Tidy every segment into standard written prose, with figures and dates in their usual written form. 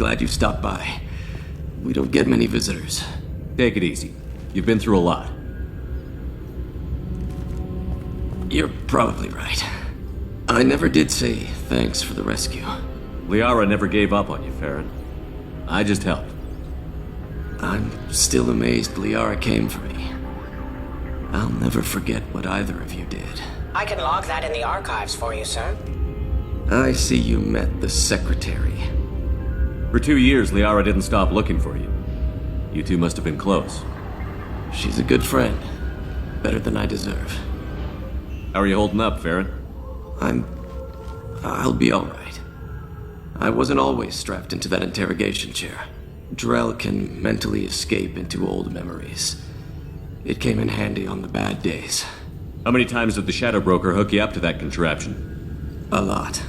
glad you stopped by. We don't get many visitors. Take it easy. You've been through a lot. You're probably right. I never did say thanks for the rescue. Liara never gave up on you, Farron. I just helped. I'm still amazed Liara came for me. I'll never forget what either of you did. I can log that in the archives for you, sir. I see you met the secretary. For 2 years, Liara didn't stop looking for you. You two must have been close. She's a good friend. Better than I deserve. How are you holding up, Farron? I'll be alright. I wasn't always strapped into that interrogation chair. Drell can mentally escape into old memories. It came in handy on the bad days. How many times did the Shadow Broker hook you up to that contraption? A lot.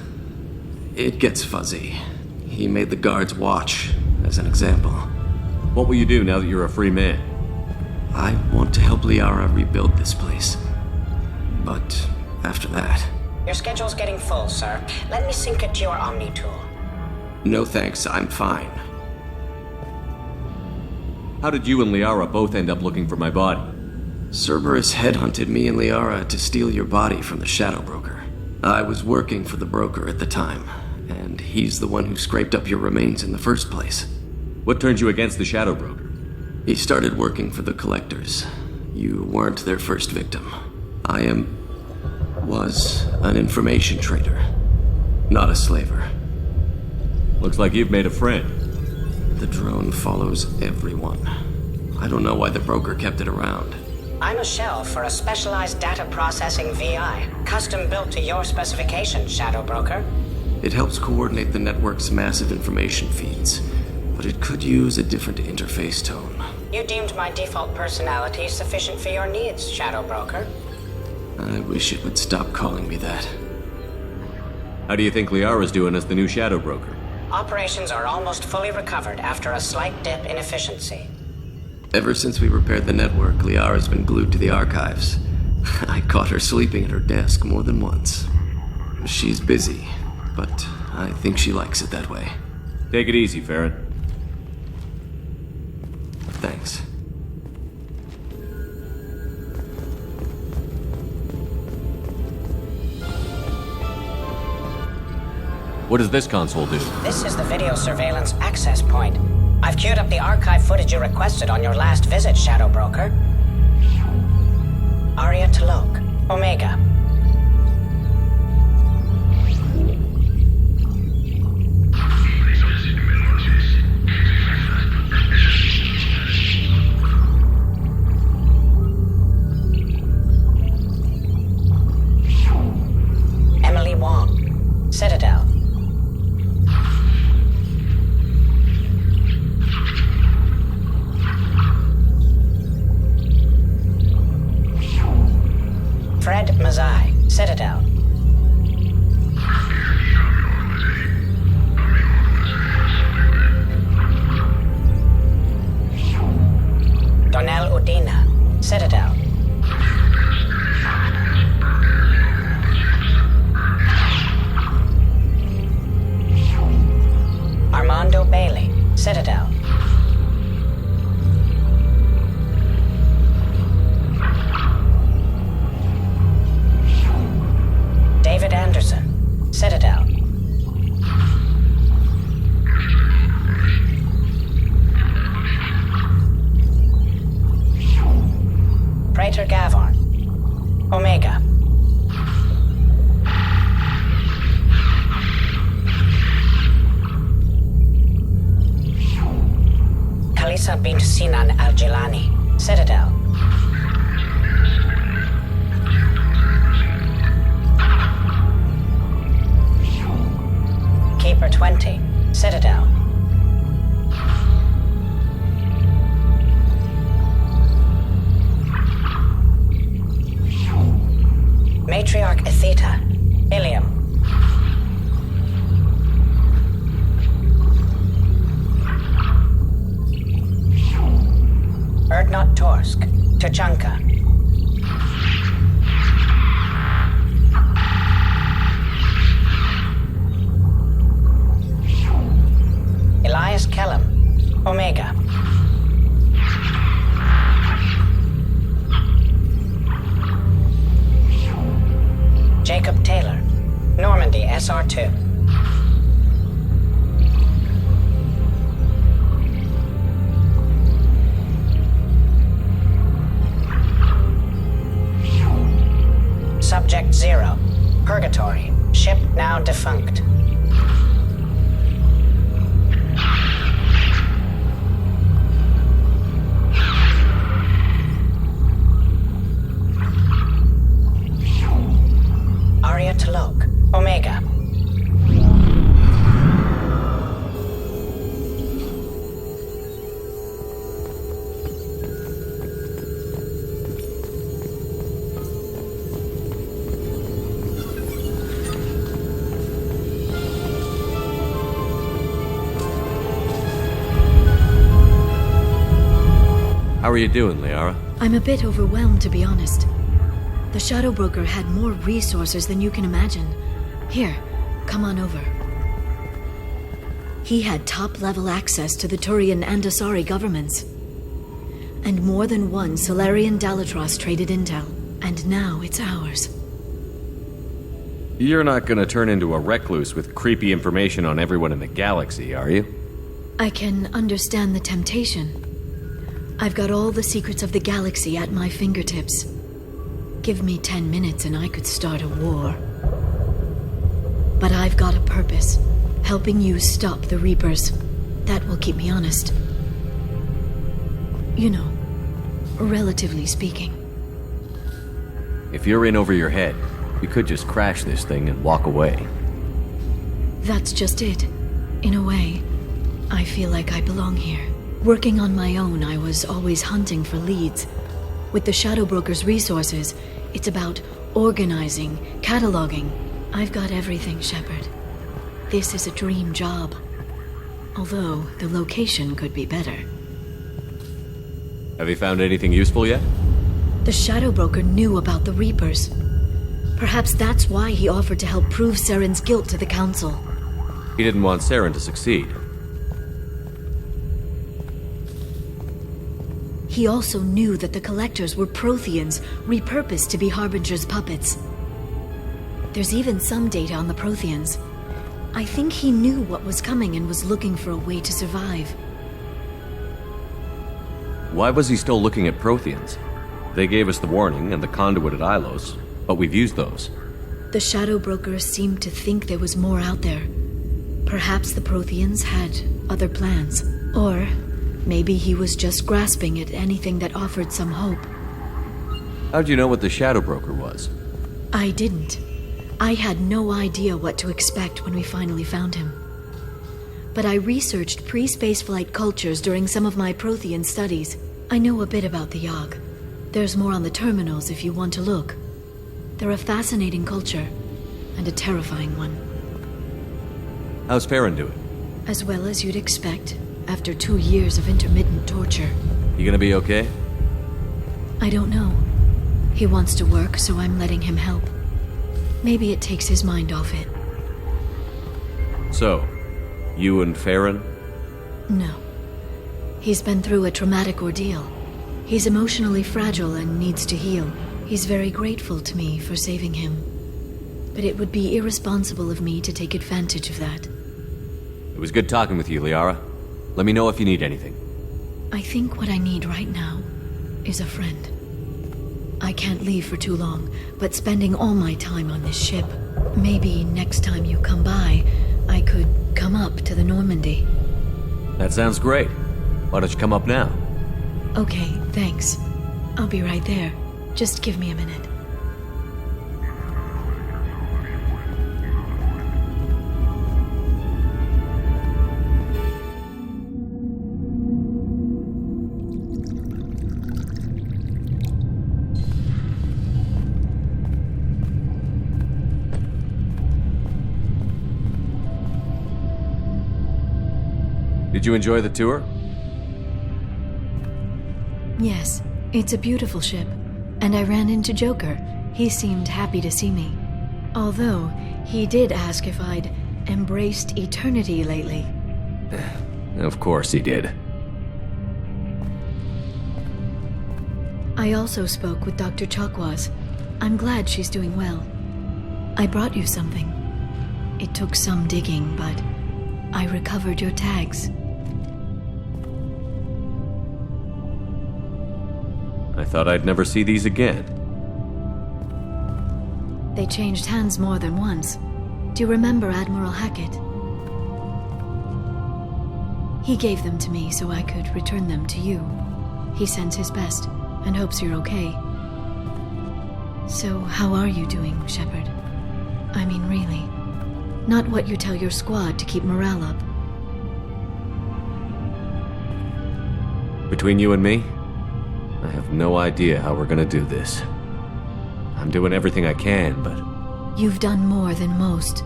It gets fuzzy. He made the guards watch, as an example. What will you do now that you're a free man? I want to help Liara rebuild this place. But after that... Your schedule's getting full, sir. Let me sync it to your Omni tool. No thanks, I'm fine. How did you and Liara both end up looking for my body? Cerberus headhunted me and Liara to steal your body from the Shadow Broker. I was working for the broker at the time, and he's the one who scraped up your remains in the first place. What turned you against the Shadow Broker? He started working for the Collectors. You weren't their first victim. Was an information trader, not a slaver. Looks like you've made a friend. The drone follows everyone. I don't know why the broker kept it around. I'm a shell for a specialized data processing VI, custom built to your specifications, Shadow Broker. It helps coordinate the network's massive information feeds, but it could use a different interface tone. You deemed my default personality sufficient for your needs, Shadow Broker. I wish it would stop calling me that. How do you think Liara's doing as the new Shadow Broker? Operations are almost fully recovered after a slight dip in efficiency. Ever since we repaired the network, Liara's been glued to the archives. I caught her sleeping at her desk more than once. She's busy, but I think she likes it that way. Take it easy, Farron. Thanks. What does this console do? This is the video surveillance access point. I've queued up the archive footage you requested on your last visit, Shadow Broker. Aria Talok, Omega. Emily Wong, Citadel. Fred Mazai, Citadel. Donnell Udina, Citadel. Armando Bailey, Citadel. David Anderson, Citadel. Praetor Gavorn, Omega. Kalisa bint Sinan Al-Jilani, Citadel. Keeper 20, Citadel. Matriarch Etheta, Ilium. Erdnot Torsk, Tuchanka. Elias XR2. Subject 0. Purgatory. Ship now defunct. Aria Talok. Omega. How are you doing, Liara? I'm a bit overwhelmed, to be honest. The Shadow Broker had more resources than you can imagine. Here, come on over. He had top-level access to the Turian and Asari governments. And more than one Solarian Dalatros traded intel. And now it's ours. You're not gonna turn into a recluse with creepy information on everyone in the galaxy, are you? I can understand the temptation. I've got all the secrets of the galaxy at my fingertips. Give me 10 minutes and I could start a war. But I've got a purpose. Helping you stop the Reapers. That will keep me honest. You know, relatively speaking. If you're in over your head, we could just crash this thing and walk away. That's just it. In a way, I feel like I belong here. Working on my own, I was always hunting for leads. With the Shadow Broker's resources, it's about organizing, cataloging. I've got everything, Shepard. This is a dream job. Although, the location could be better. Have you found anything useful yet? The Shadow Broker knew about the Reapers. Perhaps that's why he offered to help prove Saren's guilt to the Council. He didn't want Saren to succeed. He also knew that the Collectors were Protheans, repurposed to be Harbinger's puppets. There's even some data on the Protheans. I think he knew what was coming and was looking for a way to survive. Why was he still looking at Protheans? They gave us the warning and the conduit at Ilos, but we've used those. The Shadow Broker seemed to think there was more out there. Perhaps the Protheans had other plans. Or maybe he was just grasping at anything that offered some hope. How'd you know what the Shadow Broker was? I didn't. I had no idea what to expect when we finally found him. But I researched pre-spaceflight cultures during some of my Prothean studies. I know a bit about the Yogg. There's more on the terminals if you want to look. They're a fascinating culture, and a terrifying one. How's Farron doing? As well as you'd expect, after 2 years of intermittent torture. You gonna be okay? I don't know. He wants to work, so I'm letting him help. Maybe it takes his mind off it. So, you and Farron? No. He's been through a traumatic ordeal. He's emotionally fragile and needs to heal. He's very grateful to me for saving him. But it would be irresponsible of me to take advantage of that. It was good talking with you, Liara. Let me know if you need anything. I think what I need right now is a friend. I can't leave for too long, but spending all my time on this ship. Maybe next time you come by, I could come up to the Normandy. That sounds great. Why don't you come up now? Okay, thanks. I'll be right there. Just give me a minute. Did you enjoy the tour? Yes, it's a beautiful ship. And I ran into Joker. He seemed happy to see me. Although, he did ask if I'd embraced eternity lately. Of course he did. I also spoke with Dr. Chakwas. I'm glad she's doing well. I brought you something. It took some digging, but I recovered your tags. I thought I'd never see these again. They changed hands more than once. Do you remember Admiral Hackett? He gave them to me so I could return them to you. He sends his best and hopes you're okay. So, how are you doing, Shepard? I mean, really. Not what you tell your squad to keep morale up. Between you and me, I have no idea how we're gonna do this. I'm doing everything I can, but... You've done more than most.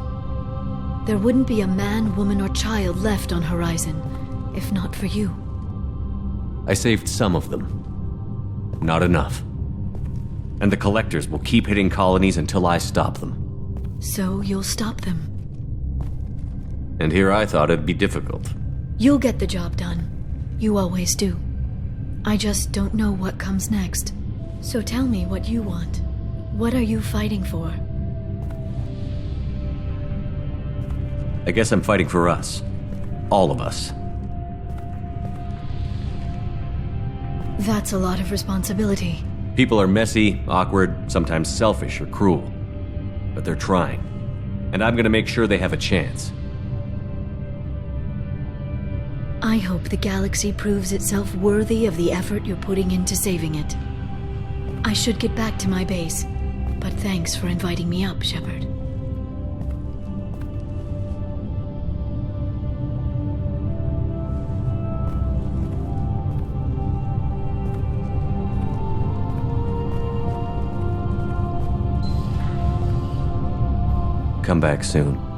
There wouldn't be a man, woman, or child left on Horizon, if not for you. I saved some of them. Not enough. And the collectors will keep hitting colonies until I stop them. So you'll stop them. And here I thought it'd be difficult. You'll get the job done. You always do. I just don't know what comes next. So tell me what you want. What are you fighting for? I guess I'm fighting for us. All of us. That's a lot of responsibility. People are messy, awkward, sometimes selfish or cruel. But they're trying. And I'm gonna make sure they have a chance. I hope the galaxy proves itself worthy of the effort you're putting into saving it. I should get back to my base, but thanks for inviting me up, Shepard. Come back soon.